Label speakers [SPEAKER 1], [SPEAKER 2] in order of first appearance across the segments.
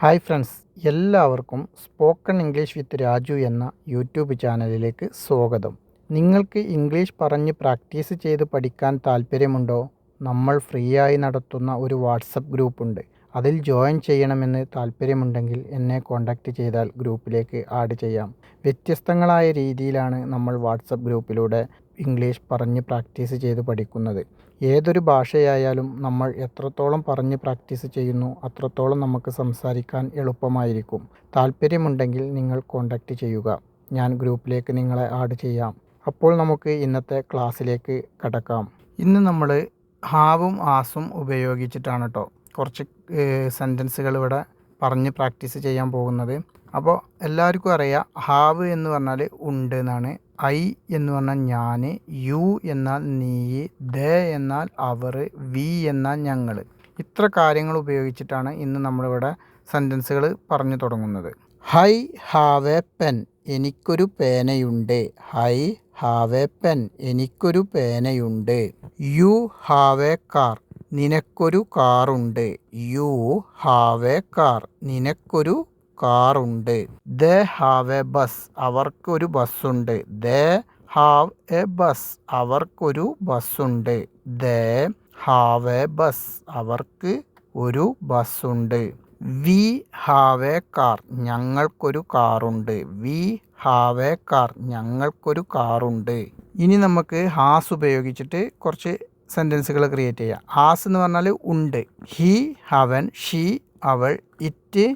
[SPEAKER 1] Hi friends, എല്ലാവർക്കും spoken English with Raju എന്ന YouTube ചാനലിലേക്ക് സ്വാഗതം. നിങ്ങൾക്ക് ഇംഗ്ലീഷ് പറഞ്ഞ് പ്രാക്ടീസ് ചെയ്ത് പഠിക്കാൻ താല്പര്യമുണ്ടോ? നമ്മൾ ഫ്രീ ആയി നടത്തുന്ന ഒരു വാട്സപ്പ് ഗ്രൂപ്പുണ്ട്. അതിൽ ജോയിൻ ചെയ്യണമെന്ന് താല്പര്യമുണ്ടെങ്കിൽ എന്നെ കോൺടാക്റ്റ് ചെയ്താൽ ഗ്രൂപ്പിലേക്ക് ആഡ് ചെയ്യാം. വ്യത്യസ്തങ്ങളായ രീതിയിലാണ് നമ്മൾ വാട്സപ്പ് ഗ്രൂപ്പിലൂടെ ഇംഗ്ലീഷ് പറഞ്ഞ് പ്രാക്ടീസ് ചെയ്ത് പഠിക്കുന്നത്. ഏതൊരു ഭാഷയായാലും നമ്മൾ എത്രത്തോളം പറഞ്ഞ് പ്രാക്ടീസ് ചെയ്യുന്നു അത്രത്തോളം നമുക്ക് സംസാരിക്കാൻ എളുപ്പമായിരിക്കും. താല്പര്യമുണ്ടെങ്കിൽ നിങ്ങൾ കോൺടാക്റ്റ് ചെയ്യുക. ഞാൻ ഗ്രൂപ്പിലേക്ക് നിങ്ങളെ ആഡ് ചെയ്യാം. അപ്പോൾ നമുക്ക് ഇന്നത്തെ ക്ലാസ്സിലേക്ക് കടക്കാം. ഇന്ന് നമ്മൾ ഹാവും ആസും ഉപയോഗിച്ചിട്ടാണ് കേട്ടോ കുറച്ച് സെൻറ്റൻസുകൾ ഇവിടെ പറഞ്ഞ് പ്രാക്ടീസ് ചെയ്യാൻ പോകുന്നത്. അപ്പോൾ എല്ലാവർക്കും അറിയാം, ഹാവ് എന്ന് പറഞ്ഞാൽ ഉണ്ട് എന്നാണ്. ഐ എന്ന് പറഞ്ഞാൽ ഞാൻ, യു എന്നാൽ നീ, ദേ എന്നാൽ അവർ, വി എന്നാൽ ഞങ്ങൾ. ഇത്ര കാര്യങ്ങൾ ഉപയോഗിച്ചിട്ടാണ് ഇന്ന് നമ്മളിവിടെ സെൻറ്റൻസുകൾ പറഞ്ഞു തുടങ്ങുന്നത്. ഹൈ ഹാവ് എ പെൻ, എനിക്കൊരു പേനയുണ്ട്. ഹൈ ഹാവ് എ പെൻ, എനിക്കൊരു പേനയുണ്ട്. യു ഹാവ് എ കാർ, നിനക്കൊരു കാറുണ്ട്. യു ഹാവ് എ കാർ, നിനക്കൊരു കാറുണ്ട്. ദേ ഹാവ് എ ബസ്, അവർക്കൊരു ബസ്സുണ്ട്. ദേ ഹാവ് എ ബസ്, അവർക്കൊരു ബസ്സുണ്ട്. ദേ ഹാവ് എ ബസ്, അവർക്ക് ഒരു ബസ്സുണ്ട്. വി ഹാവ് എ കാർ, ഞങ്ങൾക്കൊരു കാറുണ്ട്. വി ഹാവ് എ കാർ, ഞങ്ങൾക്കൊരു കാറുണ്ട്. ഇനി നമുക്ക് ഹാസ് ഉപയോഗിച്ചിട്ട് കുറച്ച് സെൻറ്റൻസുകൾ ക്രിയേറ്റ് ചെയ്യാം. ഹാസ് എന്ന് പറഞ്ഞാൽ ഉണ്ട്. ഹി, അവൻ, ഷീ, അവൾ, ഇറ്റ്,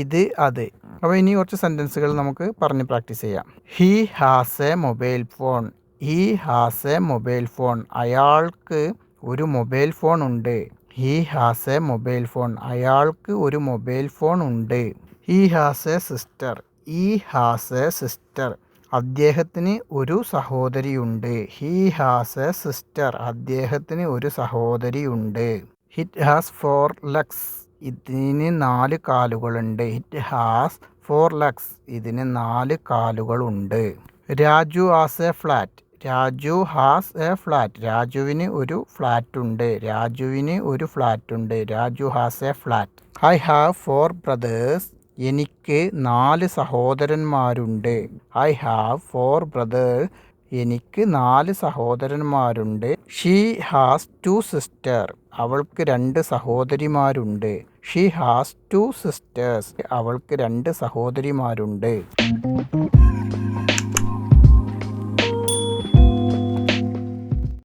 [SPEAKER 1] ഇത്, അത്. അപ്പോൾ ഇനി കുറച്ച് സെൻറ്റൻസുകൾ നമുക്ക് പറഞ്ഞ് പ്രാക്ടീസ് ചെയ്യാം. He has A mobile phone. He has A mobile phone, അയാൾക്ക് ഒരു മൊബൈൽ ഫോൺ ഉണ്ട്. He has A mobile phone, അയാൾക്ക് ഒരു മൊബൈൽ ഫോൺ ഉണ്ട്. He has A sister. He has A sister, അദ്ദേഹത്തിന് ഒരു സഹോദരിയുണ്ട്. ഹി ഹാസ് എ സിസ്റ്റർ, അദ്ദേഹത്തിന് ഒരു സഹോദരിയുണ്ട്. ഇറ്റ് ഹാസ് 4 legs, ഇതിന് 4 കാലുകളുണ്ട്. ഇറ്റ് ഹാസ് 4 legs, ഇതിന് 4 കാലുകളുണ്ട്. Raju has a flat. Raju has a flat, രാജുവിന് ഒരു ഫ്ലാറ്റ് ഉണ്ട്. രാജുവിന് ഒരു ഫ്ലാറ്റ് ഉണ്ട്. Raju has a flat. I have 4 brothers, എനിക്ക് 4 സഹോദരന്മാരുണ്ട്. ഐ ഹാവ് 4 brothers, എനിക്ക് 4 സഹോദരന്മാരുണ്ട്. ഷീ ഹാസ് 2 sisters, അവൾക്ക് 2 സഹോദരിമാരുണ്ട്. ഷീ ഹാസ് 2 sisters, അവൾക്ക് 2 സഹോദരിമാരുണ്ട്.